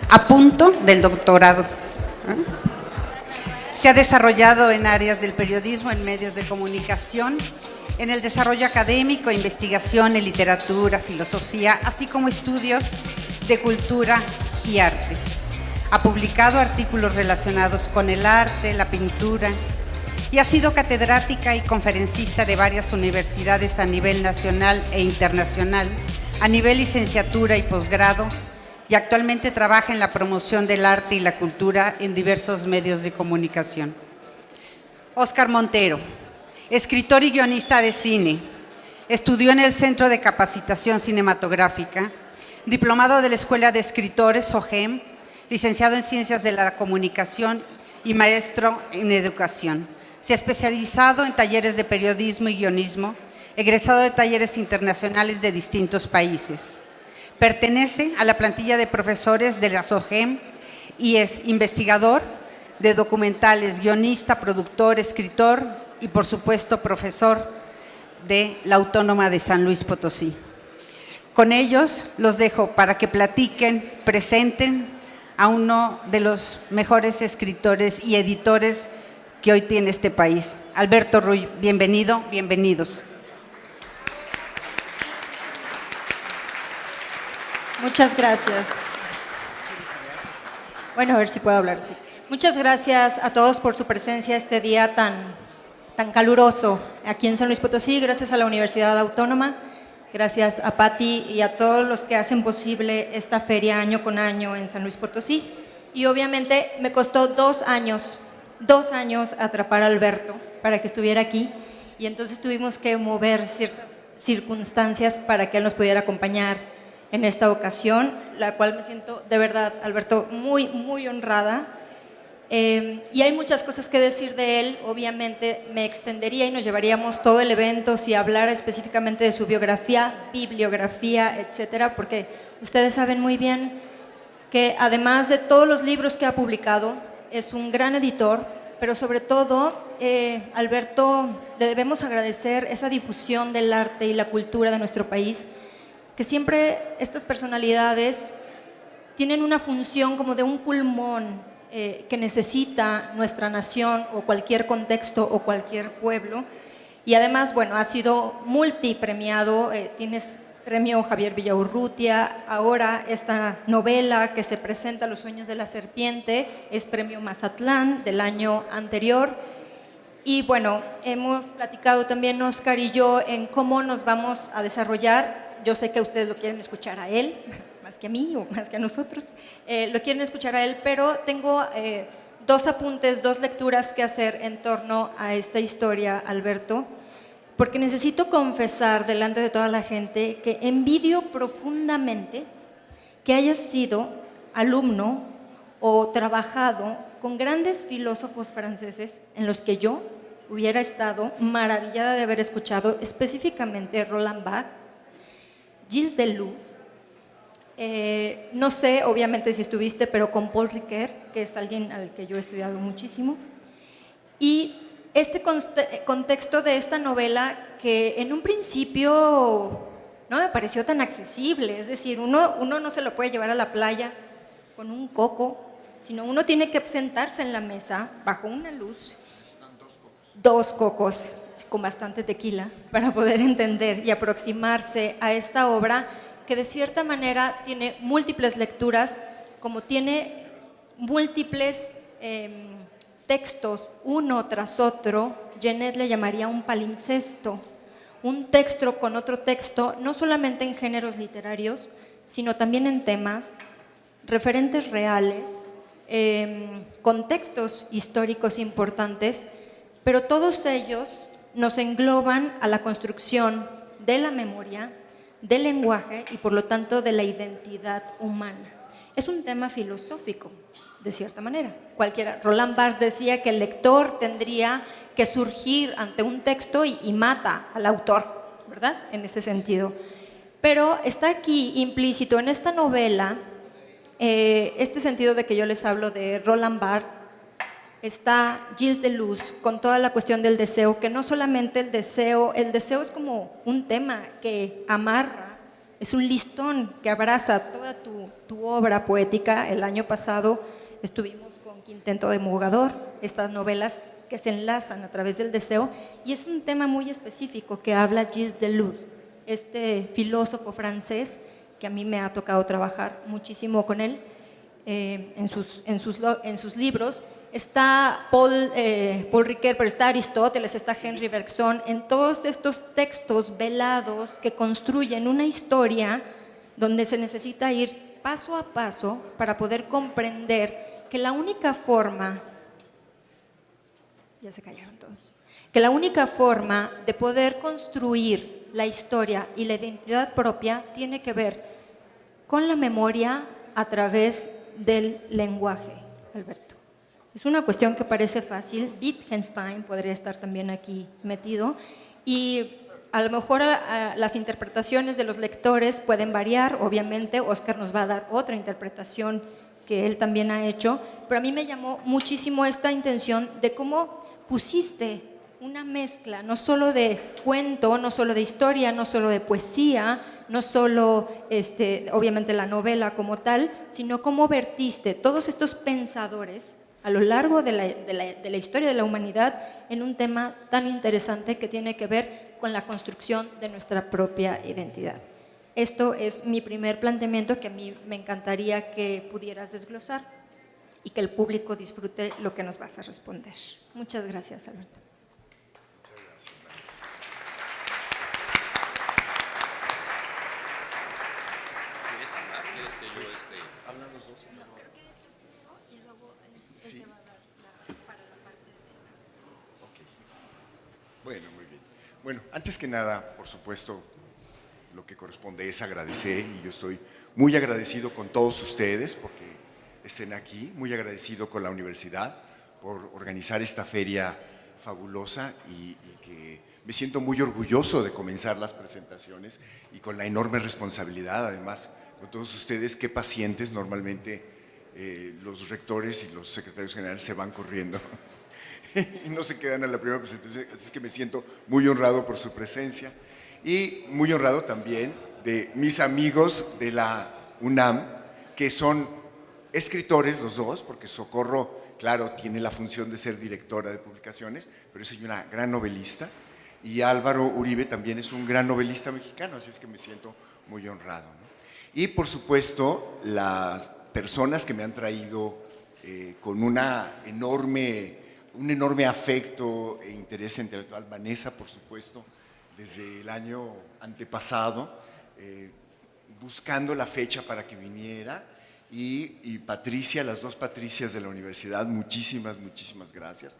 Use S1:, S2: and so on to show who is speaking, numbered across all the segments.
S1: A punto del doctorado. Se ha desarrollado en áreas del periodismo, en medios de comunicación, en el desarrollo académico, investigación en literatura, filosofía, así como estudios de cultura y arte. Ha publicado artículos relacionados con el arte, la pintura, y ha sido catedrática y conferencista de varias universidades a nivel nacional e internacional, a nivel licenciatura y posgrado, y actualmente trabaja en la promoción del arte y la cultura en diversos medios de comunicación. Óscar Montero, escritor y guionista de cine, estudió en el Centro de Capacitación Cinematográfica, diplomado de la Escuela de Escritores, SOGEM, licenciado en Ciencias de la Comunicación y maestro en Educación. Se ha especializado en talleres de periodismo y guionismo, egresado de talleres internacionales de distintos países. Pertenece a la plantilla de profesores de la SOGEM y es investigador de documentales, guionista, productor, escritor y, por supuesto, profesor de la Autónoma de San Luis Potosí. Con ellos los dejo para que platiquen, presenten a uno de los mejores escritores y editores que hoy tiene este país. Alberto Ruy, bienvenido, bienvenidos.
S2: Muchas gracias. Bueno, a ver si puedo hablar, sí. Muchas gracias a todos por su presencia este día tan caluroso aquí en San Luis Potosí. Gracias a la Universidad Autónoma, gracias a Patti y a todos los que hacen posible esta feria año con año en San Luis Potosí. Y obviamente me costó 2 años atrapar a Alberto para que estuviera aquí, y entonces tuvimos que mover ciertas circunstancias para que él nos pudiera acompañar en esta ocasión, la cual me siento de verdad, Alberto, muy, muy honrada. Y hay muchas cosas que decir de él. Obviamente me extendería y nos llevaríamos todo el evento si hablara específicamente de su biografía, bibliografía, etcétera, porque ustedes saben muy bien que además de todos los libros que ha publicado, es un gran editor, pero sobre todo, Alberto, le debemos agradecer esa difusión del arte y la cultura de nuestro país, que siempre estas personalidades tienen una función como de un pulmón que necesita nuestra nación o cualquier contexto o cualquier pueblo. Y además, bueno, ha sido multipremiado, tienes premio Javier Villaurrutia, ahora esta novela que se presenta, Los sueños de la serpiente, es premio Mazatlán del año anterior. Y bueno, hemos platicado también Óscar y yo en cómo nos vamos a desarrollar. Yo sé que ustedes lo quieren escuchar a él, más que a mí o más que a nosotros. Lo quieren escuchar a él, pero tengo 2 apuntes, 2 lecturas que hacer en torno a esta historia, Alberto, porque necesito confesar delante de toda la gente que envidio profundamente que hayas sido alumno o trabajado con grandes filósofos franceses en los que yo hubiera estado maravillada de haber escuchado, específicamente Roland Barthes, Gilles Deleuze, no sé obviamente si estuviste, pero con Paul Ricoeur, que es alguien al que yo he estudiado muchísimo, y este contexto de esta novela que en un principio no me pareció tan accesible, es decir, uno no se lo puede llevar a la playa con un coco, sino uno tiene que sentarse en la mesa bajo una luz, 2 cocos con bastante tequila para poder entender y aproximarse a esta obra que de cierta manera tiene múltiples lecturas, como tiene múltiples textos uno tras otro. Genet le llamaría un palimpsesto, un texto con otro texto, no solamente en géneros literarios, sino también en temas, referentes reales, contextos históricos importantes, pero todos ellos nos engloban a la construcción de la memoria, del lenguaje y por lo tanto de la identidad humana. Es un tema filosófico, de cierta manera. Roland Barthes decía que el lector tendría que surgir ante un texto y mata al autor, ¿verdad? En ese sentido. Pero está aquí implícito en esta novela este sentido de que yo les hablo de Roland Barthes, está Gilles Deleuze con toda la cuestión del deseo, que no solamente el deseo es como un tema que amarra, es un listón que abraza toda tu obra poética. El año pasado estuvimos con Quinteto de Mogador, estas novelas que se enlazan a través del deseo, y es un tema muy específico que habla Gilles Deleuze, este filósofo francés que a mí me ha tocado trabajar muchísimo con él en sus libros. Está Paul Ricoeur, pero está Aristóteles, está Henri Bergson, en todos estos textos velados que construyen una historia donde se necesita ir paso a paso para poder comprender que la única forma, ya se callaron todos, que la única forma de poder construir la historia y la identidad propia tiene que ver con la memoria a través del lenguaje, Alberto. Es una cuestión que parece fácil. Wittgenstein podría estar también aquí metido, y a lo mejor las interpretaciones de los lectores pueden variar. Obviamente Óscar nos va a dar otra interpretación que él también ha hecho, pero a mí me llamó muchísimo esta intención de cómo pusiste una mezcla, no solo de cuento, no solo de historia, no solo de poesía, no solo obviamente la novela como tal, sino cómo vertiste todos estos pensadores a lo largo de la historia de la humanidad en un tema tan interesante que tiene que ver con la construcción de nuestra propia identidad. Esto es mi primer planteamiento, que a mí me encantaría que pudieras desglosar y que el público disfrute lo que nos vas a responder. Muchas gracias, Alberto.
S3: Muchas gracias.
S4: ¿Quieres hablar? ¿Quieres que yo
S3: ¿Hablan los dos?
S2: Y luego
S3: Sí.
S2: te va a dar para la parte de
S3: Ok. Bueno, muy bien. Bueno, antes que nada, por supuesto, lo que corresponde es agradecer, y yo estoy muy agradecido con todos ustedes porque estén aquí, muy agradecido con la universidad por organizar esta feria fabulosa, y que me siento muy orgulloso de comenzar las presentaciones, y con la enorme responsabilidad, además, con todos ustedes, qué pacientes. Normalmente los rectores y los secretarios generales se van corriendo y no se quedan a la primera presentación, así es que me siento muy honrado por su presencia, y muy honrado también de mis amigos de la UNAM, que son escritores los dos, porque Socorro, claro, tiene la función de ser directora de publicaciones, pero es una gran novelista, y Álvaro Uribe también es un gran novelista mexicano, así es que me siento muy honrado, ¿no? Y por supuesto, las personas que me han traído con un enorme afecto e interés intelectual. Vanessa, por supuesto, desde el año antepasado, buscando la fecha para que viniera, y Patricia, las dos Patricias de la universidad, muchísimas gracias.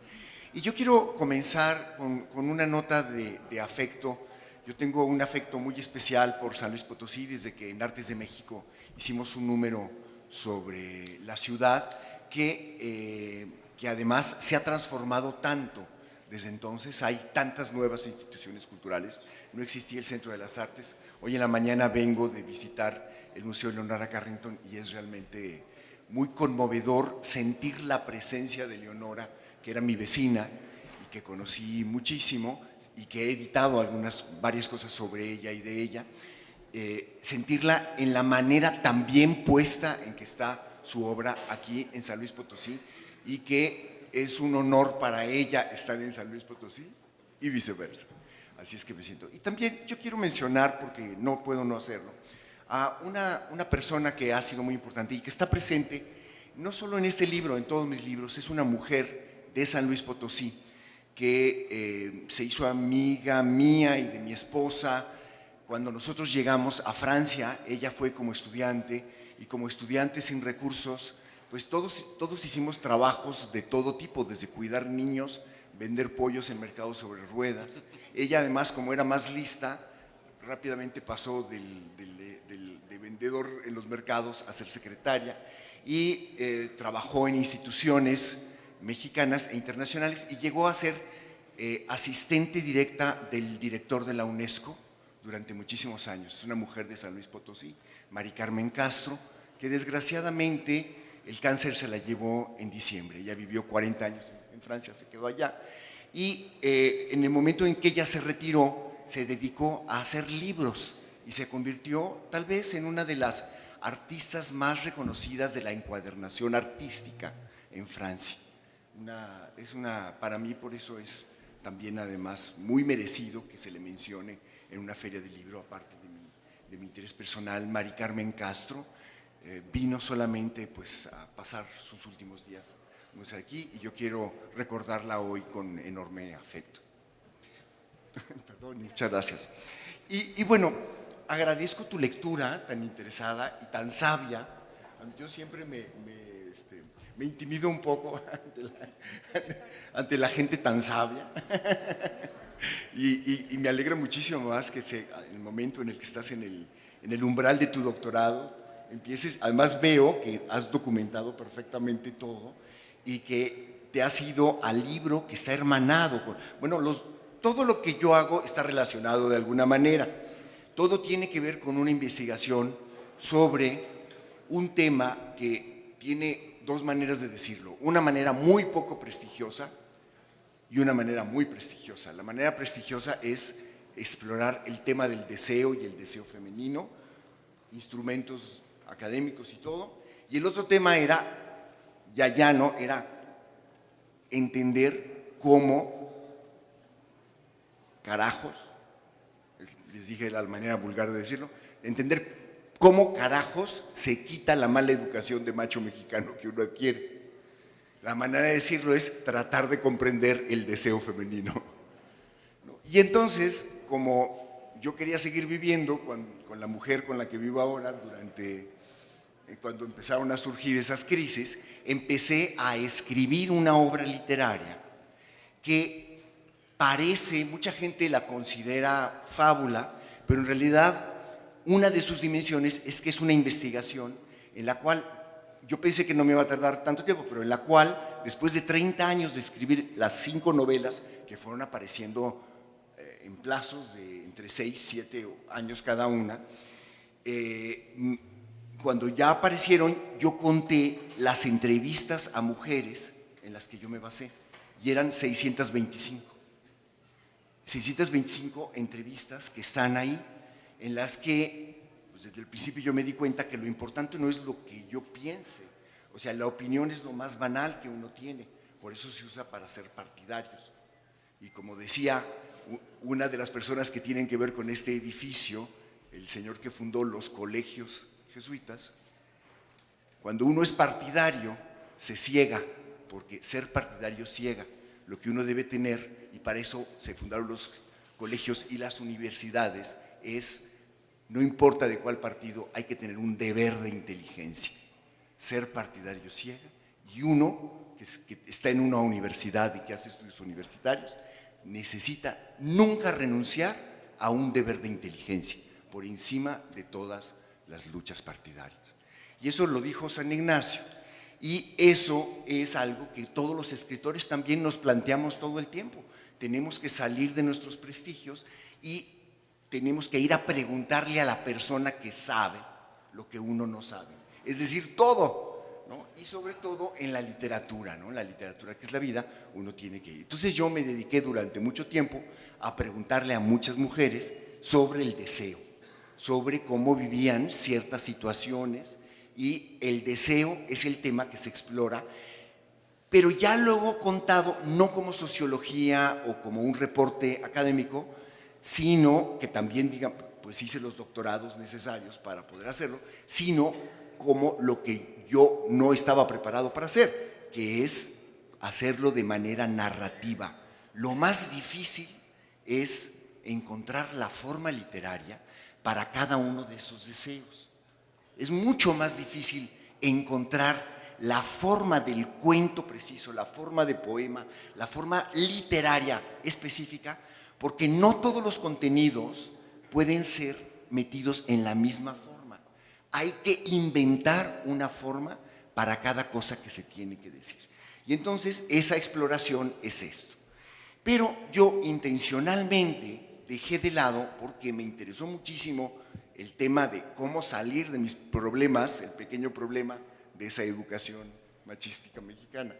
S3: Y yo quiero comenzar con una nota de afecto. Yo tengo un afecto muy especial por San Luis Potosí, desde que en Artes de México hicimos un número sobre la ciudad, que además se ha transformado tanto desde entonces. Hay tantas nuevas instituciones culturales, no existía el Centro de las Artes. Hoy en la mañana vengo de visitar el Museo Leonora Carrington, y es realmente muy conmovedor sentir la presencia de Leonora, que era mi vecina y que conocí muchísimo, y que he editado varias cosas sobre ella y de ella. Sentirla en la manera tan bien puesta en que está su obra aquí en San Luis Potosí, y que es un honor para ella estar en San Luis Potosí y viceversa. Así es que me siento. Y también yo quiero mencionar, porque no puedo no hacerlo, a una persona que ha sido muy importante y que está presente no solo en este libro, en todos mis libros. Es una mujer de San Luis Potosí que se hizo amiga mía y de mi esposa. Cuando nosotros llegamos a Francia, ella fue como estudiante, y como estudiante sin recursos, pues todos hicimos trabajos de todo tipo, desde cuidar niños, vender pollos en mercados sobre ruedas. Ella, además, como era más lista, rápidamente pasó de vendedor en los mercados a ser secretaria, y trabajó en instituciones mexicanas e internacionales, y llegó a ser asistente directa del director de la UNESCO durante muchísimos años. Es una mujer de San Luis Potosí, Mari Carmen Castro, que desgraciadamente el cáncer se la llevó en diciembre. Ella vivió 40 años en Francia, se quedó allá. Y en el momento en que ella se retiró, se dedicó a hacer libros y se convirtió tal vez en una de las artistas más reconocidas de la encuadernación artística en Francia. Para mí por eso es también además muy merecido que se le mencione en una feria del libro, aparte de mi interés personal. Mari Carmen Castro vino solamente pues, a pasar sus últimos días aquí y yo quiero recordarla hoy con enorme afecto. Perdón, muchas gracias. Y bueno, agradezco tu lectura tan interesada y tan sabia. Yo siempre me intimido un poco ante la gente tan sabia y me alegra muchísimo más que en el momento en el que estás en el umbral de tu doctorado empieces. Además veo que has documentado perfectamente todo y que te has ido al libro que está hermanado con… Bueno, todo lo que yo hago está relacionado de alguna manera. Todo tiene que ver con una investigación sobre un tema que tiene dos maneras de decirlo. Una manera muy poco prestigiosa y una manera muy prestigiosa. La manera prestigiosa es explorar el tema del deseo y el deseo femenino, instrumentos académicos y todo. Y el otro tema era… ya llano, era entender cómo carajos, les dije la manera vulgar de decirlo, entender cómo carajos se quita la mala educación de macho mexicano que uno adquiere. La manera de decirlo es tratar de comprender el deseo femenino. Y entonces, como yo quería seguir viviendo con la mujer con la que vivo ahora cuando empezaron a surgir esas crisis, empecé a escribir una obra literaria que mucha gente la considera fábula, pero en realidad una de sus dimensiones es que es una investigación en la cual yo pensé que no me iba a tardar tanto tiempo, pero en la cual, después de 30 años de escribir las 5 novelas que fueron apareciendo en plazos de entre 6 y 7 años cada una, cuando ya aparecieron, yo conté las entrevistas a mujeres en las que yo me basé, y eran 625. 625 entrevistas que están ahí, en las que pues desde el principio yo me di cuenta que lo importante no es lo que yo piense, o sea, la opinión es lo más banal que uno tiene, por eso se usa para ser partidarios. Y como decía una de las personas que tienen que ver con este edificio, el señor que fundó los colegios jesuitas, cuando uno es partidario se ciega, porque ser partidario ciega. Lo que uno debe tener, y para eso se fundaron los colegios y las universidades, no importa de cuál partido, hay que tener un deber de inteligencia. Ser partidario ciega, y uno que está en una universidad y que hace estudios universitarios necesita nunca renunciar a un deber de inteligencia por encima de todas las luchas partidarias. Y eso lo dijo San Ignacio, y eso es algo que todos los escritores también nos planteamos todo el tiempo. Tenemos que salir de nuestros prestigios y tenemos que ir a preguntarle a la persona que sabe lo que uno no sabe, es decir, todo, ¿no? Y sobre todo en la literatura, ¿no? La literatura que es la vida, uno tiene que ir. Entonces yo me dediqué durante mucho tiempo a preguntarle a muchas mujeres sobre el deseo, sobre cómo vivían ciertas situaciones, y el deseo es el tema que se explora, pero ya luego contado no como sociología o como un reporte académico, sino que también, digan, pues hice los doctorados necesarios para poder hacerlo, sino como lo que yo no estaba preparado para hacer, que es hacerlo de manera narrativa. Lo más difícil es encontrar la forma literaria para cada uno de esos deseos. Es mucho más difícil encontrar la forma del cuento preciso, la forma de poema, la forma literaria específica, porque no todos los contenidos pueden ser metidos en la misma forma. Hay que inventar una forma para cada cosa que se tiene que decir. Y entonces esa exploración es esto. Pero yo intencionalmente dejé de lado, porque me interesó muchísimo el tema de cómo salir de mis problemas, el pequeño problema de esa educación machística mexicana.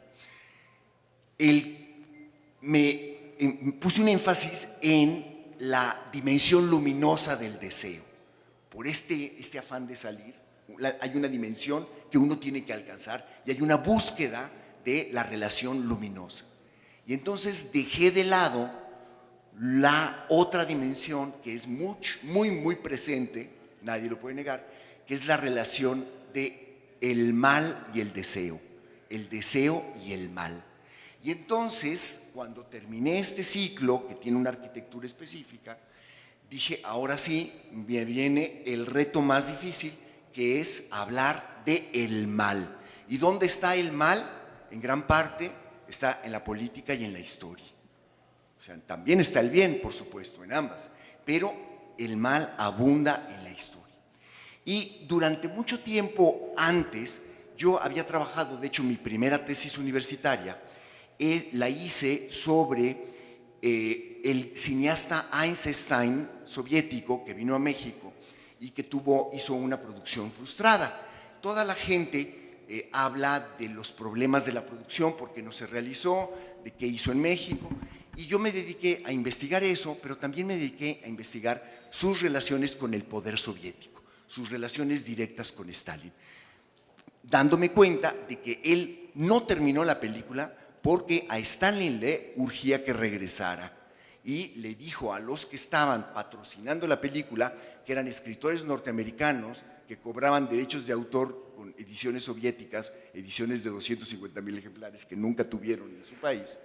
S3: Puse un énfasis en la dimensión luminosa del deseo. Por este afán de salir, hay una dimensión que uno tiene que alcanzar y hay una búsqueda de la relación luminosa. Y entonces dejé de lado la otra dimensión que es muy presente, nadie lo puede negar, que es la relación de el mal y el deseo y el mal. Y entonces, cuando terminé este ciclo, que tiene una arquitectura específica, dije, ahora sí, me viene el reto más difícil, que es hablar de el mal. ¿Y dónde está el mal? En gran parte está en la política y en la historia. O sea, también está el bien, por supuesto, en ambas, pero el mal abunda en la historia. Y durante mucho tiempo antes, yo había trabajado, de hecho, mi primera tesis universitaria, la hice sobre el cineasta Eisenstein, soviético, que vino a México y que hizo una producción frustrada. Toda la gente habla de los problemas de la producción, porque no se realizó, de qué hizo en México, y yo me dediqué a investigar eso, pero también me dediqué a investigar sus relaciones con el poder soviético, sus relaciones directas con Stalin, dándome cuenta de que él no terminó la película porque a Stalin le urgía que regresara y le dijo a los que estaban patrocinando la película, que eran escritores norteamericanos que cobraban derechos de autor con ediciones soviéticas, ediciones de 250,000 ejemplares que nunca tuvieron en su país,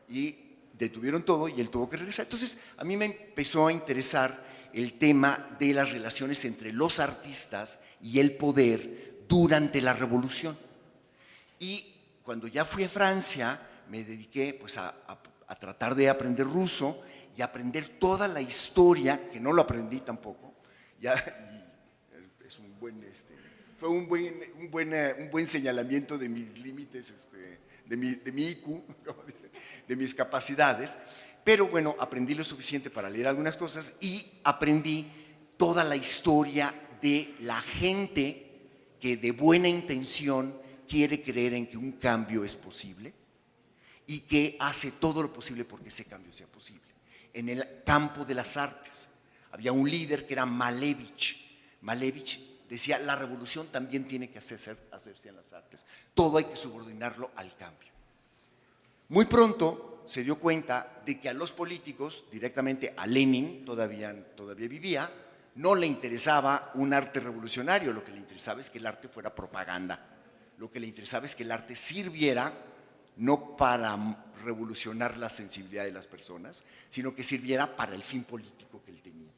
S3: y detuvieron todo y él tuvo que regresar. Entonces a mí me empezó a interesar el tema de las relaciones entre los artistas y el poder durante la revolución. Y cuando ya fui a Francia, me dediqué pues, a tratar de aprender ruso y aprender toda la historia, que no lo aprendí tampoco, es fue un buen señalamiento de mis límites, de mi IQ, como dicen, de mis capacidades, pero bueno, aprendí lo suficiente para leer algunas cosas y aprendí toda la historia de la gente que de buena intención quiere creer en que un cambio es posible y que hace todo lo posible porque ese cambio sea posible. En el campo de las artes había un líder que era Malevich. Malevich decía, la revolución también tiene que hacerse en las artes. Todo hay que subordinarlo al cambio. Muy pronto se dio cuenta de que a los políticos, directamente a Lenin, todavía vivía, no le interesaba un arte revolucionario, lo que le interesaba es que el arte fuera propaganda. Lo que le interesaba es que el arte sirviera no para revolucionar la sensibilidad de las personas, sino que sirviera para el fin político que él tenía.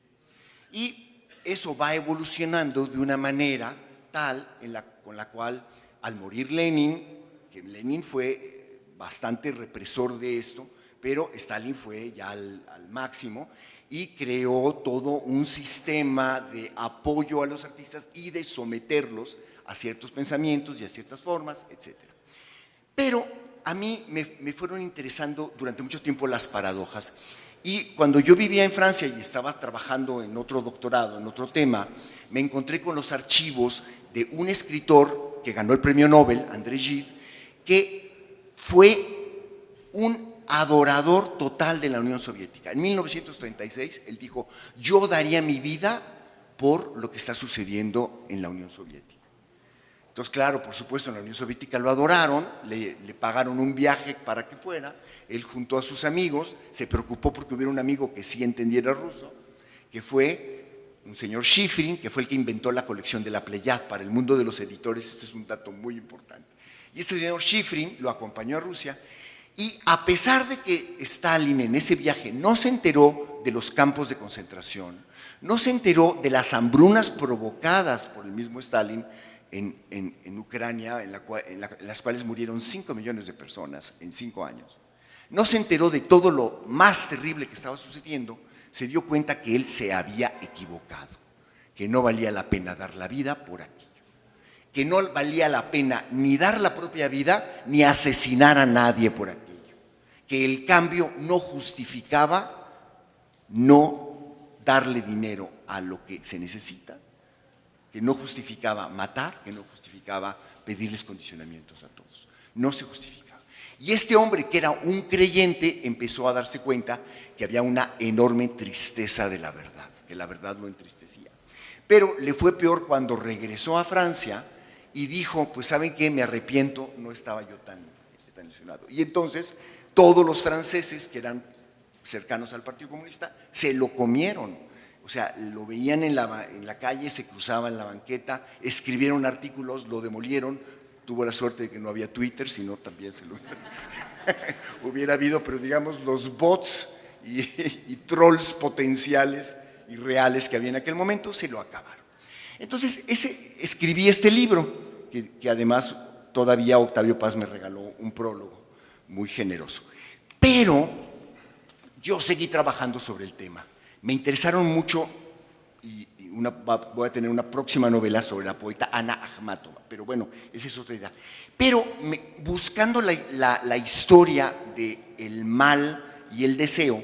S3: Y eso va evolucionando de una manera tal con la cual al morir Lenin, que Lenin fue bastante represor de esto, pero Stalin fue ya al máximo y creó todo un sistema de apoyo a los artistas y de someterlos a ciertos pensamientos y a ciertas formas, etc. Pero a mí me fueron interesando durante mucho tiempo las paradojas, y cuando yo vivía en Francia y estaba trabajando en otro doctorado, en otro tema, me encontré con los archivos de un escritor que ganó el premio Nobel, André Gide, que fue un adorador total de la Unión Soviética. En 1936 él dijo, yo daría mi vida por lo que está sucediendo en la Unión Soviética. Entonces, claro, por supuesto, en la Unión Soviética lo adoraron, le pagaron un viaje para que fuera, él juntó a sus amigos, se preocupó porque hubiera un amigo que sí entendiera ruso, que fue un señor Shifrin, que fue el que inventó la colección de la Pléiade. Para el mundo de los editores este es un dato muy importante. Y este señor Shifrin lo acompañó a Rusia, y a pesar de que Stalin en ese viaje no se enteró de los campos de concentración, no se enteró de las hambrunas provocadas por el mismo Stalin en Ucrania, en las cuales murieron 5 millones de personas en 5 años, no se enteró de todo lo más terrible que estaba sucediendo, se dio cuenta que él se había equivocado, que no valía la pena dar la vida por aquello, que no valía la pena ni dar la propia vida ni asesinar a nadie por aquello, que el cambio no justificaba no darle dinero a lo que se necesita, que no justificaba matar, que no justificaba pedirles condicionamientos a todos. No se justificaba. Y este hombre, que era un creyente, empezó a darse cuenta que había una enorme tristeza de la verdad, que la verdad lo entristecía. Pero le fue peor cuando regresó a Francia y dijo, pues ¿saben qué? Me arrepiento, no estaba yo tan ilusionado. Y entonces todos los franceses que eran cercanos al Partido Comunista se lo comieron. O sea, lo veían en la calle, se cruzaban en la banqueta, escribieron artículos, lo demolieron. Tuvo la suerte de que no había Twitter, sino también se lo hubiera habido, pero digamos los bots y trolls potenciales y reales que había en aquel momento se lo acabaron. Entonces escribí este libro, que además todavía Octavio Paz me regaló un prólogo muy generoso. Pero yo seguí trabajando sobre el tema. Me interesaron mucho y voy a tener una próxima novela sobre la poeta Ana Akhmatova, pero bueno, esa es otra idea. Pero buscando la historia del mal y el deseo,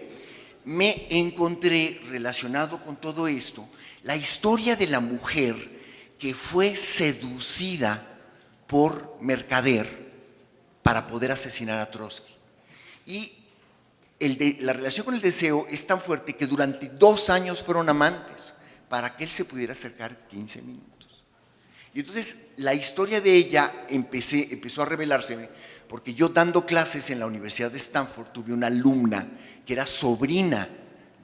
S3: me encontré relacionado con todo esto la historia de la mujer que fue seducida por Mercader para poder asesinar a Trotsky. Y la relación con el deseo es tan fuerte que durante 2 años fueron amantes, para que él se pudiera acercar 15 minutos. Y entonces la historia de ella empezó a revelárseme, porque yo dando clases en la Universidad de Stanford tuve una alumna que era sobrina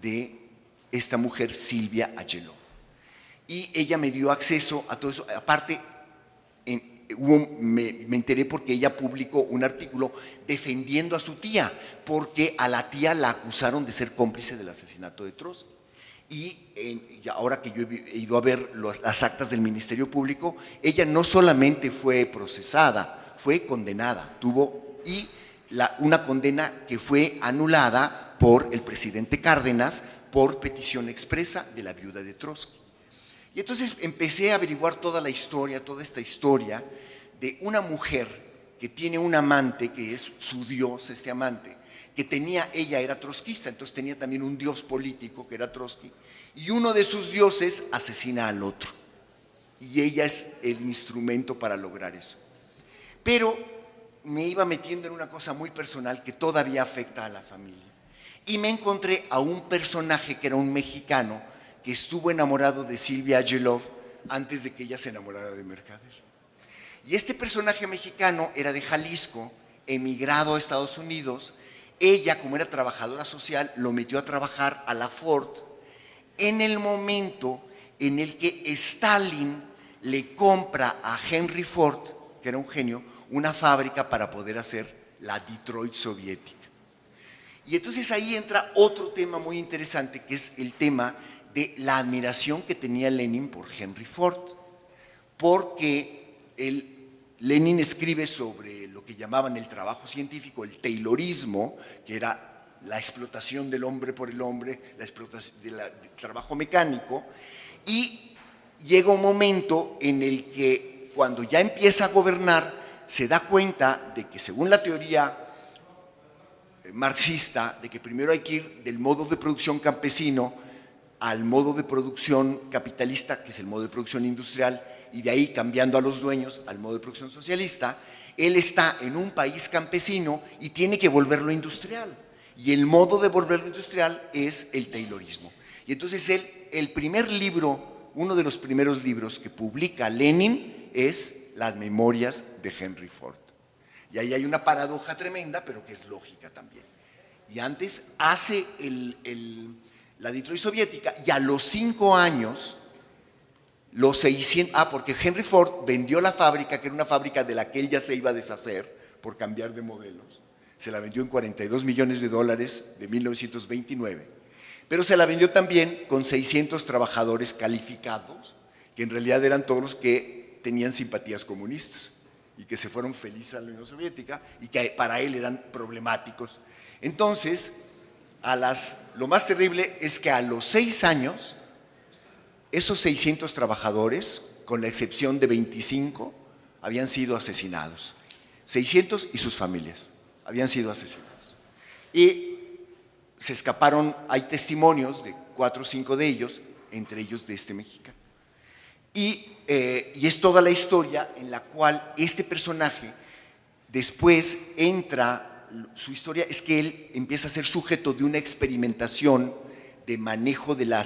S3: de esta mujer, Silvia Agelov. Y ella me dio acceso a todo eso. Aparte, me enteré porque ella publicó un artículo defendiendo a su tía, porque a la tía la acusaron de ser cómplice del asesinato de Trotsky. Y ahora que yo he ido a ver las actas del Ministerio Público, ella no solamente fue procesada, fue condenada, tuvo una condena que fue anulada por el presidente Cárdenas por petición expresa de la viuda de Trotsky. Y entonces empecé a averiguar toda esta historia de una mujer que tiene un amante que es su dios, este amante, que ella era trotskista, entonces tenía también un dios político que era Trotsky, y uno de sus dioses asesina al otro, y ella es el instrumento para lograr eso. Pero me iba metiendo en una cosa muy personal que todavía afecta a la familia, y me encontré a un personaje que era un mexicano que estuvo enamorado de Silvia Agelov antes de que ella se enamorara de Mercader. Y este personaje mexicano era de Jalisco, emigrado a Estados Unidos. Ella, como era trabajadora social, lo metió a trabajar a la Ford en el momento en el que Stalin le compra a Henry Ford, que era un genio, una fábrica para poder hacer la Detroit soviética. Y entonces ahí entra otro tema muy interesante, que es el tema de la admiración que tenía Lenin por Henry Ford, porque Lenin escribe sobre lo que llamaban el trabajo científico, el taylorismo, que era la explotación del hombre por el hombre, la explotación del trabajo mecánico, y llega un momento en el que cuando ya empieza a gobernar se da cuenta de que, según la teoría marxista, de que primero hay que ir del modo de producción campesino al modo de producción capitalista, que es el modo de producción industrial, y de ahí cambiando a los dueños al modo de producción socialista. Él está en un país campesino y tiene que volverlo industrial, y el modo de volverlo industrial es el taylorismo. Y entonces el primer libro, uno de los primeros libros que publica Lenin es Las Memorias de Henry Ford. Y ahí hay una paradoja tremenda, pero que es lógica también. Y antes hace la Detroit soviética, y a los 5 años, porque Henry Ford vendió la fábrica, que era una fábrica de la que él ya se iba a deshacer por cambiar de modelos. Se la vendió en $42 millones de 1929, pero se la vendió también con 600 trabajadores calificados, que en realidad eran todos los que tenían simpatías comunistas y que se fueron felices a la Unión Soviética y que para él eran problemáticos. Entonces, lo más terrible es que a los 6 años, esos 600 trabajadores, con la excepción de 25, habían sido asesinados. 600 y sus familias habían sido asesinados. Y se escaparon, hay testimonios de 4 o 5 de ellos, entre ellos de este mexicano. Y es toda la historia en la cual este personaje después entra, su historia es que él empieza a ser sujeto de una experimentación de manejo de la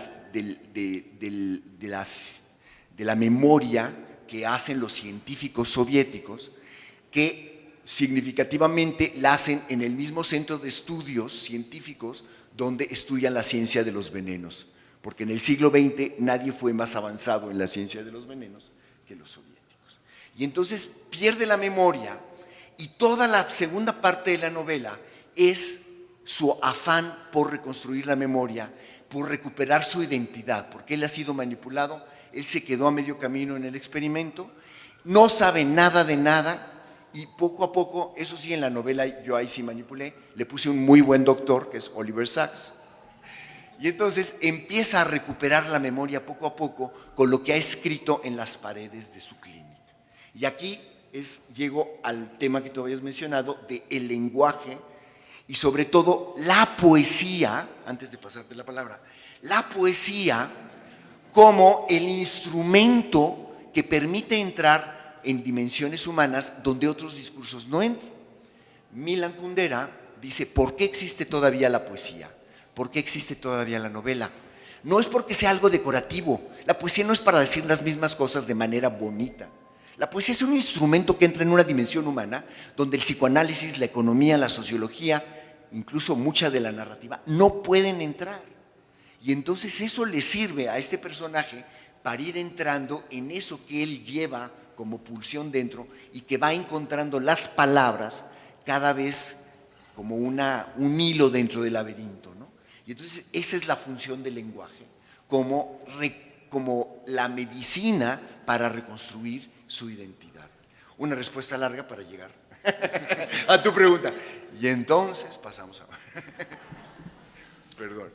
S3: memoria que hacen los científicos soviéticos, que significativamente la hacen en el mismo centro de estudios científicos donde estudian la ciencia de los venenos, porque en el siglo XX nadie fue más avanzado en la ciencia de los venenos que los soviéticos. Y entonces pierde la memoria, y toda la segunda parte de la novela es su afán por reconstruir la memoria, por recuperar su identidad, porque él ha sido manipulado, él se quedó a medio camino en el experimento, no sabe nada de nada, y poco a poco, eso sí, en la novela yo ahí sí manipulé, le puse un muy buen doctor, que es Oliver Sacks, y entonces empieza a recuperar la memoria poco a poco con lo que ha escrito en las paredes de su clínica. Y aquí llego al tema que tú habías mencionado, de el lenguaje y sobre todo la poesía, antes de pasarte la palabra, la poesía como el instrumento que permite entrar en dimensiones humanas donde otros discursos no entran. Milan Kundera dice, ¿por qué existe todavía la poesía? ¿Por qué existe todavía la novela? No es porque sea algo decorativo, la poesía no es para decir las mismas cosas de manera bonita. La poesía es un instrumento que entra en una dimensión humana donde el psicoanálisis, la economía, la sociología, incluso mucha de la narrativa, no pueden entrar. Y entonces eso le sirve a este personaje para ir entrando en eso que él lleva como pulsión dentro y que va encontrando las palabras cada vez como un hilo dentro del laberinto, ¿no? Y entonces esa es la función del lenguaje, como la medicina para reconstruir su identidad. Una respuesta larga para llegar a tu pregunta. Y entonces pasamos a... Perdón.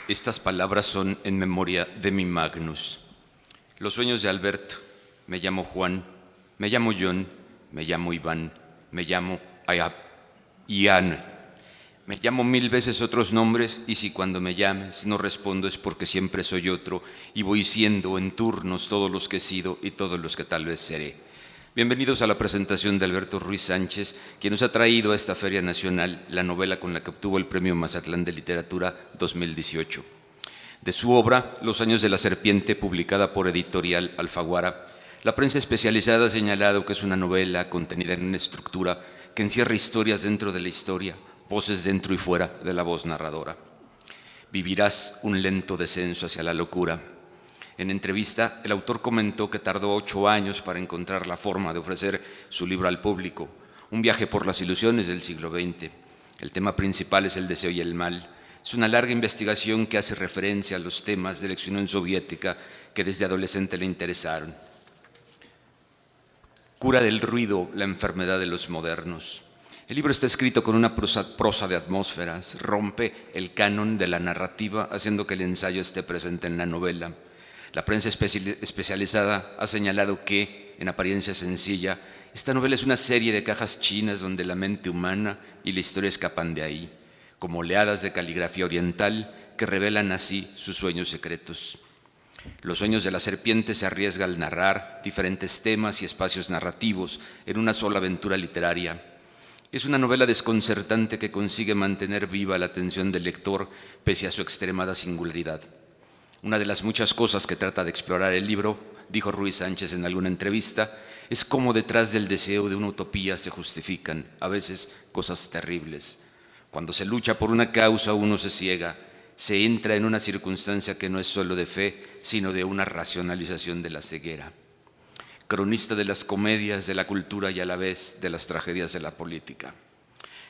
S4: Estas palabras son en memoria de mi Magnus. Los sueños de Alberto. Me llamo Juan, me llamo John, me llamo Iván, me llamo Ian. Me llamo 1000 veces otros nombres y si cuando me llames no respondo es porque siempre soy otro y voy siendo en turnos todos los que he sido y todos los que tal vez seré. Bienvenidos a la presentación de Alberto Ruiz Sánchez, quien nos ha traído a esta Feria Nacional la novela con la que obtuvo el Premio Mazatlán de Literatura 2018. De su obra, Los años de la serpiente, publicada por Editorial Alfaguara, la prensa especializada ha señalado que es una novela contenida en una estructura que encierra historias dentro de la historia, voces dentro y fuera de la voz narradora. Vivirás un lento descenso hacia la locura. En entrevista, el autor comentó que tardó 8 años para encontrar la forma de ofrecer su libro al público, un viaje por las ilusiones del siglo XX. El tema principal es el deseo y el mal. Es una larga investigación que hace referencia a los temas de la ex Unión Soviética que desde adolescente le interesaron. Cura del ruido, la enfermedad de los modernos. El libro está escrito con una prosa de atmósferas, rompe el canon de la narrativa, haciendo que el ensayo esté presente en la novela. La prensa especializada ha señalado que, en apariencia sencilla, esta novela es una serie de cajas chinas donde la mente humana y la historia escapan de ahí, como oleadas de caligrafía oriental que revelan así sus sueños secretos. Los sueños de la serpiente se arriesga al narrar diferentes temas y espacios narrativos en una sola aventura literaria. Es una novela desconcertante que consigue mantener viva la atención del lector pese a su extremada singularidad. Una de las muchas cosas que trata de explorar el libro, dijo Ruiz Sánchez en alguna entrevista, es cómo detrás del deseo de una utopía se justifican, a veces, cosas terribles. Cuando se lucha por una causa uno se ciega, se entra en una circunstancia que no es solo de fe, sino de una racionalización de la ceguera. Cronista de las comedias, de la cultura y a la vez de las tragedias de la política.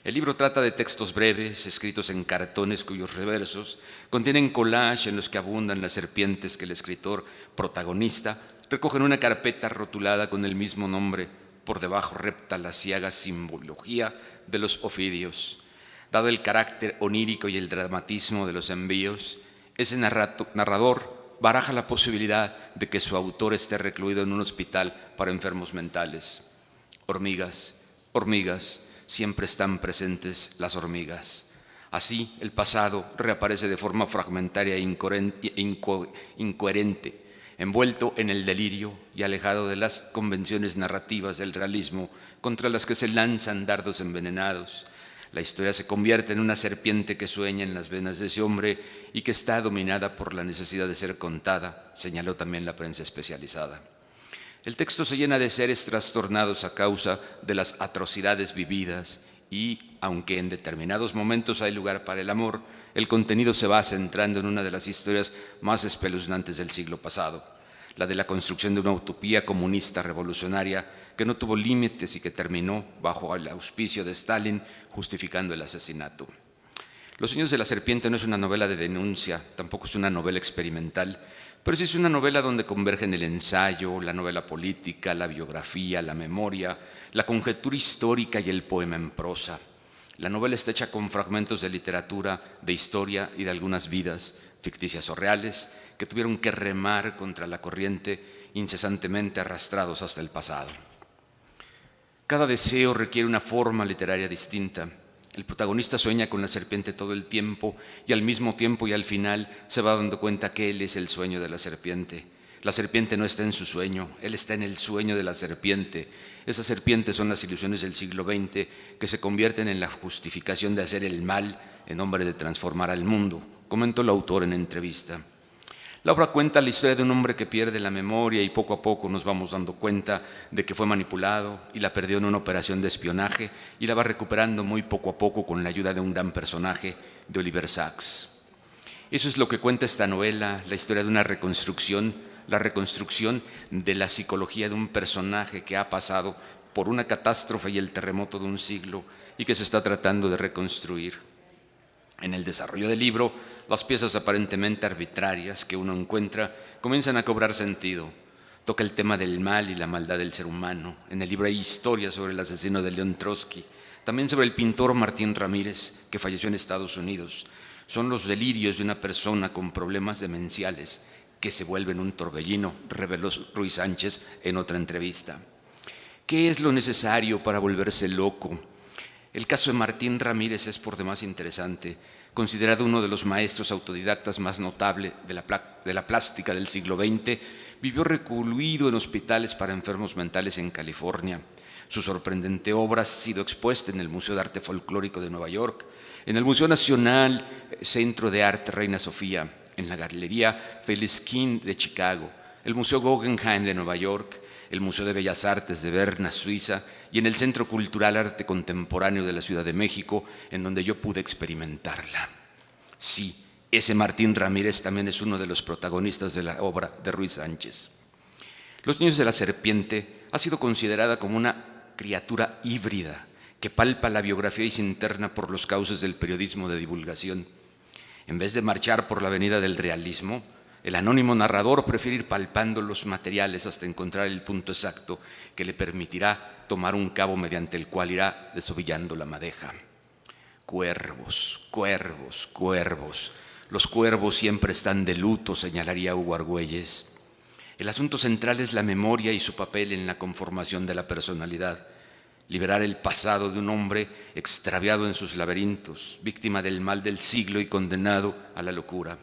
S4: El libro trata de textos breves, escritos en cartones cuyos reversos contienen collage en los que abundan las serpientes que el escritor protagonista recoge en una carpeta rotulada con el mismo nombre. Por debajo repta la ciaga simbología de los ofidios. Dado el carácter onírico y el dramatismo de los envíos, ese narrador baraja la posibilidad de que su autor esté recluido en un hospital para enfermos mentales. Hormigas, Hormigas, siempre están presentes las hormigas. Así, el pasado reaparece de forma fragmentaria e incoherente, envuelto en el delirio y alejado de las convenciones narrativas del realismo contra las que se lanzan dardos envenenados. La historia se convierte en una serpiente que sueña en las venas de ese hombre y que está dominada por la necesidad de ser contada, señaló también la prensa especializada. El texto se llena de seres trastornados a causa de las atrocidades vividas y, aunque en determinados momentos hay lugar para el amor, el contenido se va centrando en una de las historias más espeluznantes del siglo pasado, la de la construcción de una utopía comunista revolucionaria que no tuvo límites y que terminó bajo el auspicio de Stalin, justificando el asesinato. Los sueños de la serpiente no es una novela de denuncia, tampoco es una novela experimental, pero sí es una novela donde convergen el ensayo, la novela política, la biografía, la memoria, la conjetura histórica y el poema en prosa. La novela está hecha con fragmentos de literatura, de historia y de algunas vidas, ficticias o reales, que tuvieron que remar contra la corriente, incesantemente arrastrados hasta el pasado. Cada deseo requiere una forma literaria distinta. El protagonista sueña con la serpiente todo el tiempo y al mismo tiempo y al final se va dando cuenta que él es el sueño de la serpiente. La serpiente no está en su sueño, él está en el sueño de la serpiente. Esas serpientes son las ilusiones del siglo XX que se convierten en la justificación de hacer el mal en nombre de transformar al mundo, comentó el autor en entrevista. La obra cuenta la historia de un hombre que pierde la memoria y poco a poco nos vamos dando cuenta de que fue manipulado y la perdió en una operación de espionaje y la va recuperando muy poco a poco con la ayuda de un gran personaje, de Oliver Sacks. Eso es lo que cuenta esta novela, la historia de una reconstrucción, la reconstrucción de la psicología de un personaje que ha pasado por una catástrofe y el terremoto de un siglo y que se está tratando de reconstruir. En el desarrollo del libro, las piezas aparentemente arbitrarias que uno encuentra comienzan a cobrar sentido. Toca el tema del mal y la maldad del ser humano. En el libro hay historias sobre el asesino de León Trotsky, también sobre el pintor Martín Ramírez, que falleció en Estados Unidos. Son los delirios de una persona con problemas demenciales que se vuelven un torbellino, reveló Ruiz Sánchez en otra entrevista. ¿Qué es lo necesario para volverse loco? El caso de Martín Ramírez es por demás interesante, considerado uno de los maestros autodidactas más notables de la plástica del siglo XX, vivió recluido en hospitales para enfermos mentales en California. Su sorprendente obra ha sido expuesta en el Museo de Arte Folclórico de Nueva York, en el Museo Nacional Centro de Arte Reina Sofía, en la Galería Felix-King de Chicago, el Museo Guggenheim de Nueva York, el Museo de Bellas Artes de Berna, Suiza, y en el Centro Cultural Arte Contemporáneo de la Ciudad de México, en donde yo pude experimentarla. Sí, ese Martín Ramírez también es uno de los protagonistas de la obra de Ruiz Sánchez. Los niños de la serpiente ha sido considerada como una criatura híbrida que palpa la biografía y se interna por los cauces del periodismo de divulgación. En vez de marchar por la avenida del realismo, el anónimo narrador prefiere ir palpando los materiales hasta encontrar el punto exacto que le permitirá tomar un cabo mediante el cual irá desovillando la madeja. Cuervos, cuervos, cuervos. Los cuervos siempre están de luto, señalaría Hugo Argüelles. El asunto central es la memoria y su papel en la conformación de la personalidad. Liberar el pasado de un hombre extraviado en sus laberintos, víctima del mal del siglo y condenado a la locura.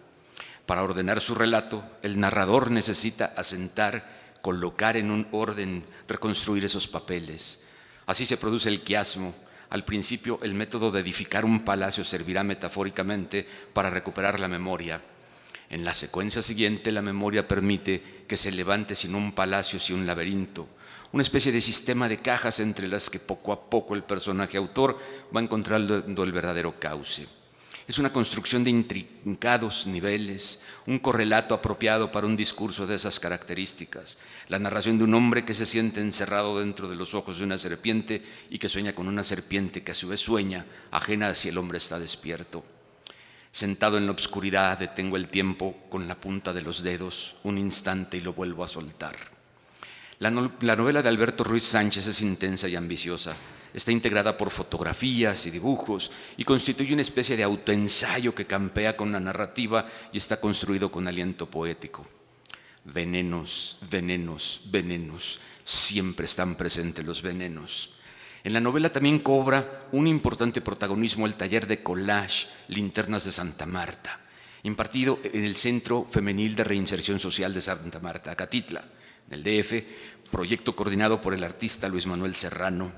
S4: Para ordenar su relato, el narrador necesita asentar, colocar en un orden, reconstruir esos papeles. Así se produce el quiasmo. Al principio, el método de edificar un palacio servirá metafóricamente para recuperar la memoria. En la secuencia siguiente, la memoria permite que se levante sin un palacio, sin un laberinto, una especie de sistema de cajas entre las que poco a poco el personaje autor va encontrando el verdadero cauce. Es una construcción de intrincados niveles, un correlato apropiado para un discurso de esas características, la narración de un hombre que se siente encerrado dentro de los ojos de una serpiente y que sueña con una serpiente que a su vez sueña, ajena si el hombre está despierto. Sentado en la oscuridad, detengo el tiempo con la punta de los dedos, un instante y lo vuelvo a soltar. La novela de Alberto Ruiz Sánchez es intensa y ambiciosa. Está integrada por fotografías y dibujos y constituye una especie de autoensayo que campea con la narrativa y está construido con aliento poético. Venenos, venenos, venenos, siempre están presentes los venenos. En la novela también cobra un importante protagonismo el taller de collage Linternas de Santa Marta, impartido en el Centro Femenil de Reinserción Social de Santa Marta, Acatitla, en el DF, proyecto coordinado por el artista Luis Manuel Serrano.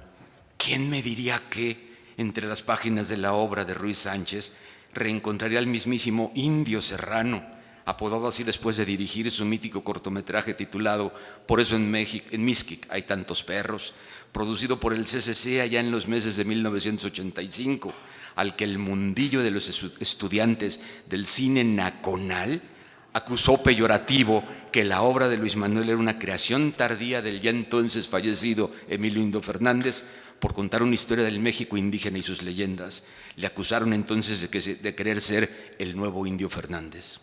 S4: ¿Quién me diría que entre las páginas de la obra de Ruiz Sánchez reencontraría al mismísimo Indio Serrano, apodado así después de dirigir su mítico cortometraje titulado Por eso en Mixquic hay tantos perros, producido por el CCC allá en los meses de 1985, al que el mundillo de los estudiantes del cine nacional acusó peyorativo que la obra de Luis Manuel era una creación tardía del ya entonces fallecido Emilio Indio Fernández por contar una historia del México indígena y sus leyendas. Le acusaron entonces de querer ser el nuevo Indio Fernández.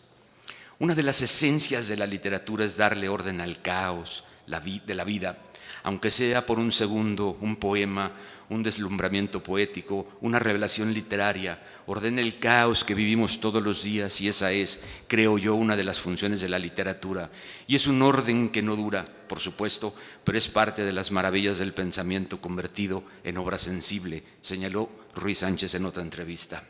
S4: Una de las esencias de la literatura es darle orden al caos de la vida, aunque sea por un segundo, un poema, un deslumbramiento poético, una revelación literaria. Ordena el caos que vivimos todos los días y esa es, creo yo, una de las funciones de la literatura. Y es un orden que no dura, por supuesto, pero es parte de las maravillas del pensamiento convertido en obra sensible, señaló Ruiz Sánchez en otra entrevista.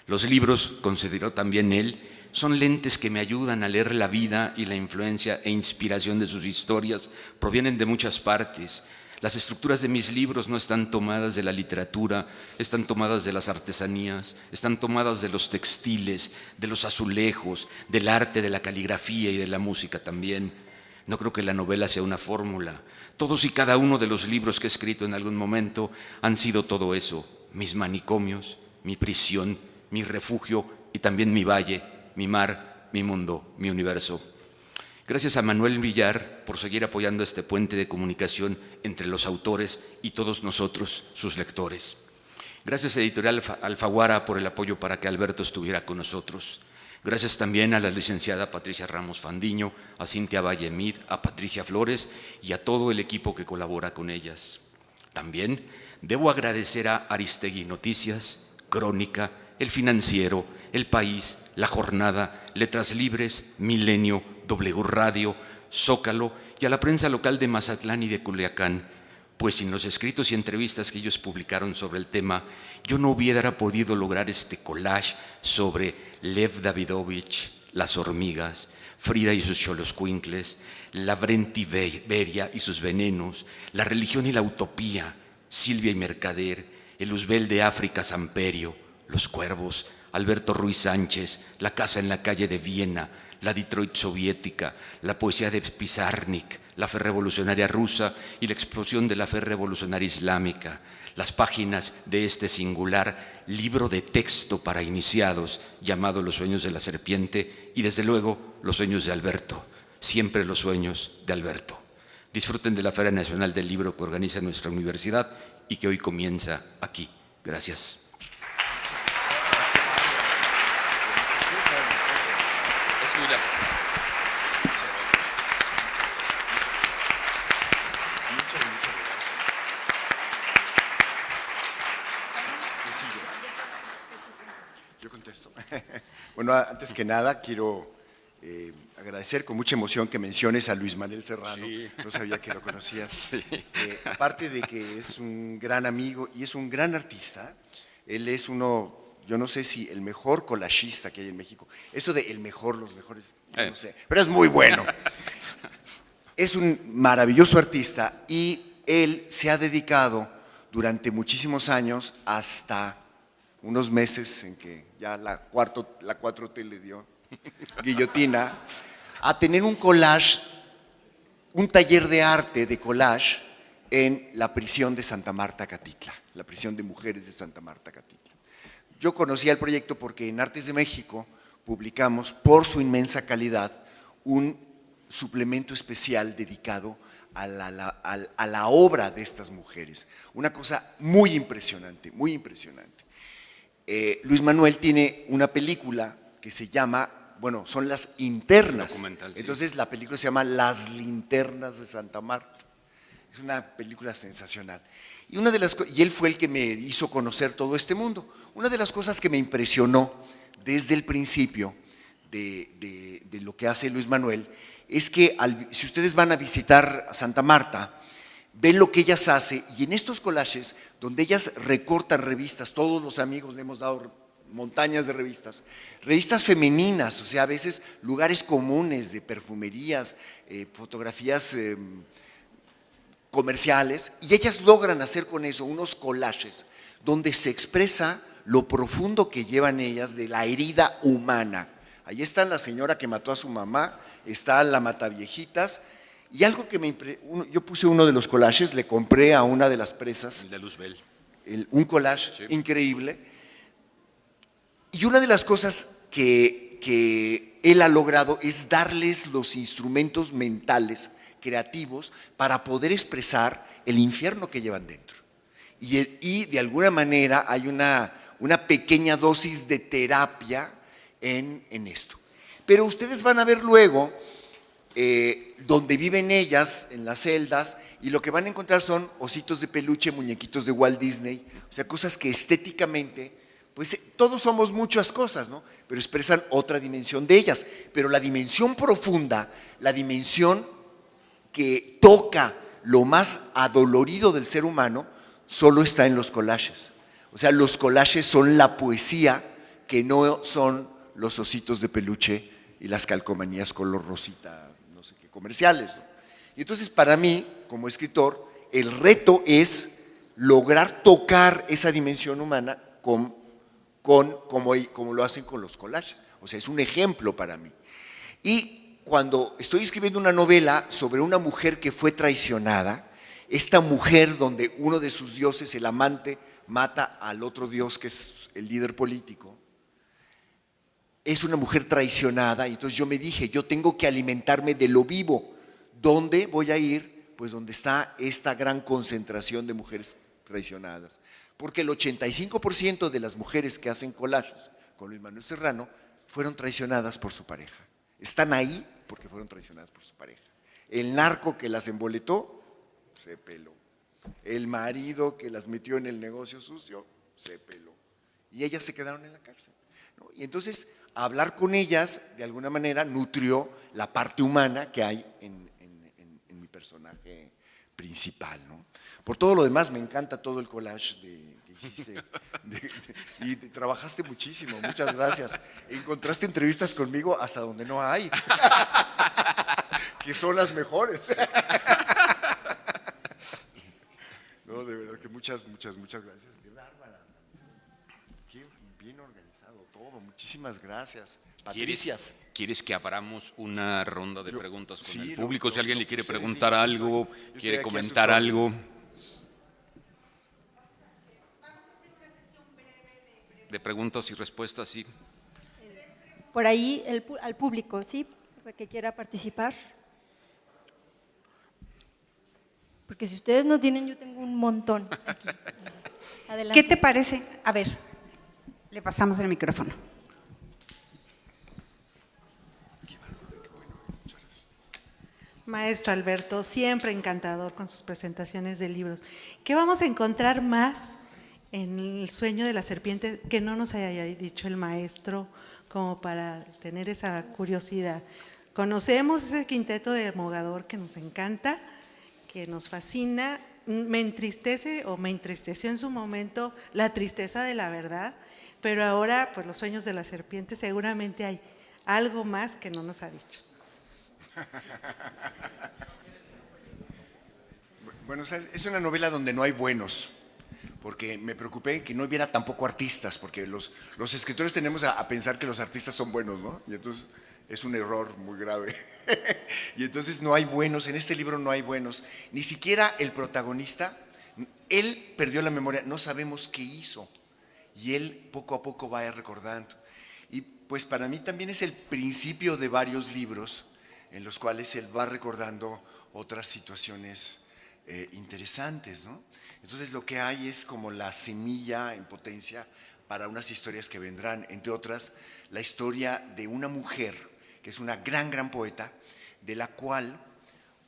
S4: Los libros, consideró también él, son lentes que me ayudan a leer la vida y la influencia e inspiración de sus historias provienen de muchas partes. Las estructuras de mis libros no están tomadas de la literatura, están tomadas de las artesanías, están tomadas de los textiles, de los azulejos, del arte, de la caligrafía y de la música también. No creo que la novela sea una fórmula. Todos y cada uno de los libros que he escrito en algún momento han sido todo eso: mis manicomios, mi prisión, mi refugio y también mi valle, mi mar, mi mundo, mi universo. Gracias a Manuel Villar por seguir apoyando este puente de comunicación entre los autores y todos nosotros, sus lectores. Gracias a Editorial Alfaguara por el apoyo para que Alberto estuviera con nosotros. Gracias también a la licenciada Patricia Ramos Fandiño, a Cintia Valle Mid, a Patricia Flores y a todo el equipo que colabora con ellas. También debo agradecer a Aristegui Noticias, Crónica, El Financiero, El País, La Jornada, Letras Libres, Milenio, W Radio, Zócalo y a la prensa local de Mazatlán y de Culiacán, pues sin los escritos y entrevistas que ellos publicaron sobre el tema, yo no hubiera podido lograr este collage sobre Lev Davidovich, las hormigas, Frida y sus xoloscuincles, Lavrenti Beria y sus venenos, la religión y la utopía, Silvia y Mercader, el Luzbel de África Samperio, los cuervos, Alberto Ruiz Sánchez, la casa en la calle de Viena, la Detroit soviética, la poesía de Pizarnik, la fe revolucionaria rusa y la explosión de la fe revolucionaria islámica, las páginas de este singular libro de texto para iniciados llamado Los sueños de la serpiente y desde luego Los sueños de Alberto, siempre los sueños de Alberto. Disfruten de la Feria Nacional del Libro que organiza nuestra universidad y que hoy comienza aquí. Gracias.
S3: Yo contesto. Bueno, antes que nada quiero agradecer con mucha emoción que menciones a Luis Manuel Serrano. Sí. No sabía que lo conocías. Sí. Aparte de que es un gran amigo y es un gran artista, él es uno, yo no sé si el mejor collagista que hay en México. Eso de el mejor, los mejores, no sé, pero es muy bueno. Es un maravilloso artista y él se ha dedicado durante muchísimos años, hasta unos meses en que ya la 4T le dio guillotina, a tener un collage, un taller de arte de collage en la prisión de Santa Marta, Acatitla, la prisión de mujeres de Santa Marta, Acatitla. Yo conocía el proyecto porque en Artes de México publicamos, por su inmensa calidad, un suplemento especial dedicado a la obra de estas mujeres. Una cosa muy impresionante, muy impresionante. Luis Manuel tiene una película que se llama, bueno, son las internas. Documental, sí. Entonces la película se llama Las linternas de Santa Marta. Es una película sensacional. Y él fue el que me hizo conocer todo este mundo. Una de las cosas que me impresionó desde el principio de lo que hace Luis Manuel es que si ustedes van a visitar Santa Marta, ven lo que ellas hacen y en estos collages, donde ellas recortan revistas, todos los amigos le hemos dado montañas de revistas femeninas, o sea, a veces lugares comunes de perfumerías, fotografías comerciales, y ellas logran hacer con eso unos collages donde se expresa lo profundo que llevan ellas de la herida humana. Ahí está la señora que mató a su mamá, está la mataviejitas, y algo que yo puse uno de los collages, le compré a una de las presas,
S4: El de Luzbel.
S3: un collage
S4: Sí.
S3: increíble, y una de las cosas que él ha logrado es darles los instrumentos mentales, creativos, para poder expresar el infierno que llevan dentro. Y de alguna manera hay una pequeña dosis de terapia en esto. Pero ustedes van a ver luego donde viven ellas, en las celdas, y lo que van a encontrar son ositos de peluche, muñequitos de Walt Disney, o sea, cosas que estéticamente, pues todos somos muchas cosas, ¿no? Pero expresan otra dimensión de ellas. Pero la dimensión profunda, la dimensión que toca lo más adolorido del ser humano, solo está en los collages. O sea, los collages son la poesía que no son los ositos de peluche y las calcomanías color rosita, no sé qué, comerciales, ¿no? Y entonces, para mí, como escritor, el reto es lograr tocar esa dimensión humana como lo hacen con los collages. O sea, es un ejemplo para mí. Y cuando estoy escribiendo una novela sobre una mujer que fue traicionada, esta mujer donde uno de sus dioses, el amante, mata al otro dios que es el líder político, es una mujer traicionada, y entonces yo me dije, yo tengo que alimentarme de lo vivo. ¿Dónde voy a ir? Pues donde está esta gran concentración de mujeres traicionadas. Porque el 85% de las mujeres que hacen collages con Luis Manuel Serrano fueron traicionadas por su pareja. Están ahí porque fueron traicionadas por su pareja. El narco que las emboletó, se peló. El marido que las metió en el negocio sucio, se peló. Y ellas se quedaron en la cárcel, ¿no? Y entonces, hablar con ellas, de alguna manera, nutrió la parte humana que hay en mi personaje principal, ¿no? Por todo lo demás, me encanta todo el collage que hiciste y trabajaste muchísimo, muchas gracias. Encontraste entrevistas conmigo hasta donde no hay, que son las mejores. No, de verdad que muchas gracias. Qué bárbara. Qué bien organizado todo, muchísimas gracias. Patricias.
S4: ¿Quieres que abramos una ronda de preguntas con
S3: sí,
S4: el público? Si alguien le quiere
S3: ustedes
S4: preguntar
S3: digan,
S4: algo,
S3: yo
S4: quiere
S3: estoy aquí a
S4: comentar
S3: sus
S4: algo.
S3: órdenes.
S4: De preguntas y respuestas, sí.
S2: Por ahí al público, ¿sí? Que quiera participar. Porque si ustedes no tienen, yo tengo un montón aquí. Adelante.
S1: ¿Qué te parece? A ver, le pasamos el micrófono.
S5: Maestro Alberto, siempre encantador con sus presentaciones de libros. ¿Qué vamos a encontrar más en El sueño de la serpiente que no nos haya dicho el maestro, como para tener esa curiosidad? Conocemos ese quinteto de Mogador que nos encanta, que nos fascina. Me entristece o me entristeció en su momento la tristeza de la verdad, pero ahora, pues Los sueños de la serpiente, seguramente hay algo más que no nos ha dicho.
S3: Bueno, o sea, es una novela donde no hay buenos, porque me preocupé que no hubiera tampoco artistas, porque los escritores tenemos a pensar que los artistas son buenos, ¿no? Y entonces es un error muy grave. Y entonces no hay buenos, en este libro no hay buenos, ni siquiera el protagonista. Él perdió la memoria, no sabemos qué hizo, y él poco a poco va recordando. Y pues para mí también es el principio de varios libros en los cuales él va recordando otras situaciones interesantes, ¿no? Entonces lo que hay es como la semilla en potencia para unas historias que vendrán, entre otras, la historia de una mujer que es una gran poeta, de la cual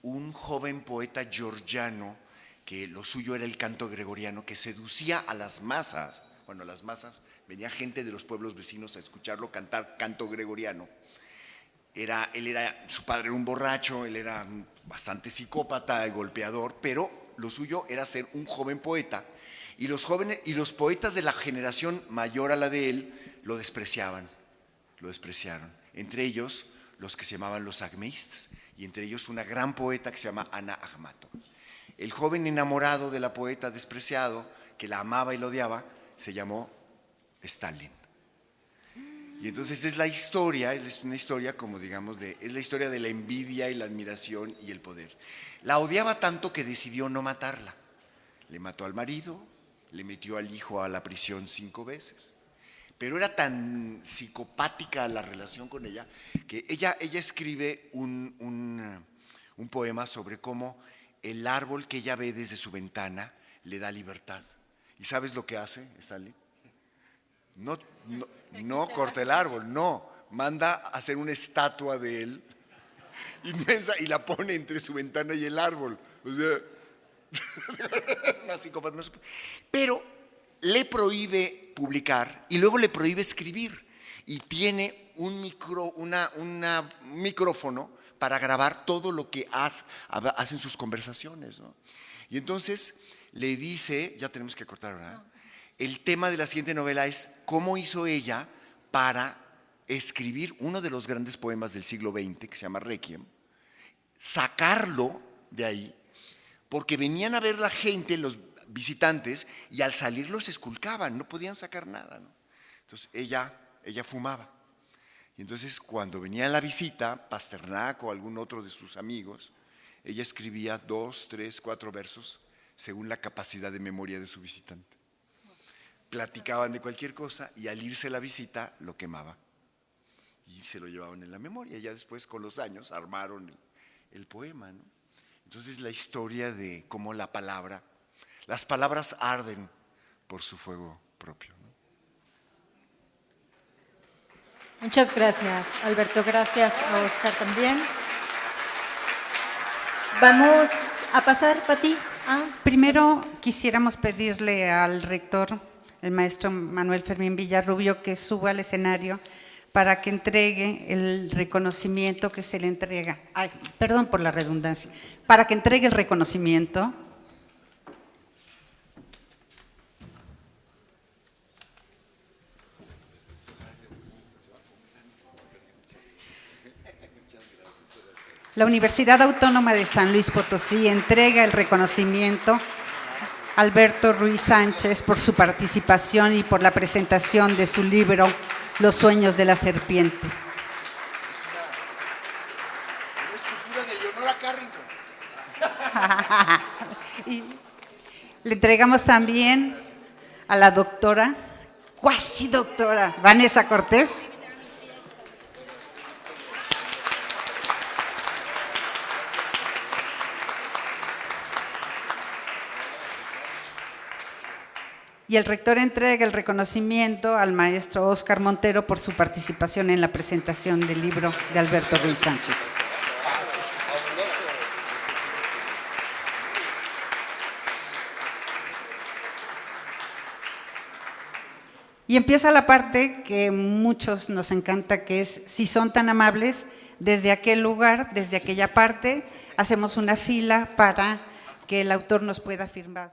S3: un joven poeta georgiano, que lo suyo era el canto gregoriano, que seducía a las masas. Bueno, las masas, venía gente de los pueblos vecinos a escucharlo cantar canto gregoriano. Su padre era un borracho, él era bastante psicópata, golpeador, pero lo suyo era ser un joven poeta, y los poetas de la generación mayor a la de él lo despreciaban, lo despreciaron. Entre ellos los que se llamaban los acmeístas, y entre ellos una gran poeta que se llama Ana Akhmatova. El joven enamorado de la poeta despreciado, que la amaba y la odiaba, se llamó Stalin. Y entonces es la historia, es una historia como digamos, es la historia de la envidia y la admiración y el poder. La odiaba tanto que decidió no matarla. Le mató al marido, le metió al hijo a la prisión 5 veces. Pero era tan psicopática la relación con ella que ella escribe un poema sobre cómo el árbol que ella ve desde su ventana le da libertad. ¿Y sabes lo que hace Stalin? No corta el árbol, no. Manda a hacer una estatua de él inmensa y la pone entre su ventana y el árbol. O sea, una psicópata. Pero le prohíbe publicar y luego le prohíbe escribir. Y tiene un micrófono para grabar todo lo que hacen sus conversaciones, ¿no? Y entonces le dice, ya tenemos que cortar, ¿verdad? El tema de la siguiente novela es cómo hizo ella para escribir uno de los grandes poemas del siglo XX, que se llama Requiem, sacarlo de ahí, porque venían a ver la gente, los visitantes, y al salir los esculcaban, no podían sacar nada, ¿no? Entonces ella fumaba. Y entonces cuando venía la visita, Pasternak o algún otro de sus amigos, ella escribía 2, 3, 4 versos según la capacidad de memoria de su visitante. Platicaban de cualquier cosa y al irse la visita lo quemaba y se lo llevaban en la memoria. Ya después con los años armaron el poema, ¿no? Entonces la historia de cómo las palabras arden por su fuego propio, ¿no?
S2: Muchas gracias, Alberto. Gracias a Óscar también. Vamos a pasar, Pati.
S1: Primero quisiéramos pedirle al rector, el maestro Manuel Fermín Villarrubio, que suba al escenario para que entregue el reconocimiento que se le entrega. Ay, perdón por la redundancia. Para que entregue el reconocimiento. La Universidad Autónoma de San Luis Potosí entrega el reconocimiento a Alberto Ruiz Sánchez por su participación y por la presentación de su libro Los sueños de la serpiente.
S3: Una escultura de Leonora Carrington.
S1: Y le entregamos también a la doctora, cuasi doctora, Vanessa Cortés. Y el rector entrega el reconocimiento al maestro Óscar Montero por su participación en la presentación del libro de Alberto Ruiz Sánchez. Y empieza la parte que muchos nos encanta, que es, si son tan amables, desde aquel lugar, desde aquella parte, hacemos una fila para que el autor nos pueda firmar.